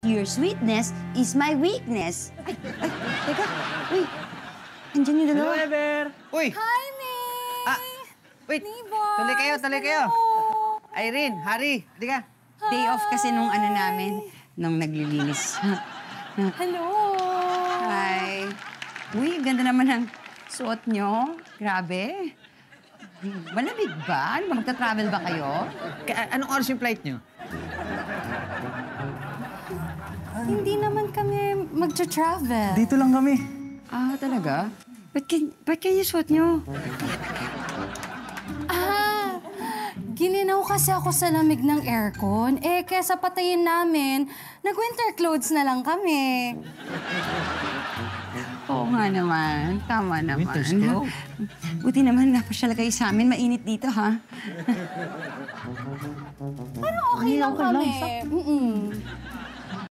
Your sweetness is my weakness. Ay, teka. Uy, andyan yung dalawa. Hello, Ever! Uy! Hi, May! Wait! Neighbors! Tuloy kayo! Hello! Irene, Harry, di ka? Day off kasi nung ano namin, nung naglilinis. Hello! Hi. Uy, ganda naman ng suot nyo. Grabe. Malamig ba? Ano, magta-travel ba kayo? Anong oras yung flight nyo? Hindi naman kami magta-travel. Dito lang kami. Ah, talaga? Ba't kayo suot nyo? Gininaw kasi ako sa lamig ng aircon. Eh, kesa patayin namin, nag-winter clothes na lang kami. Oo nga naman. Tama naman. Winter's clothes. Buti naman napasyal kayo sa amin. Mainit dito, ha? Pero okay lang kami.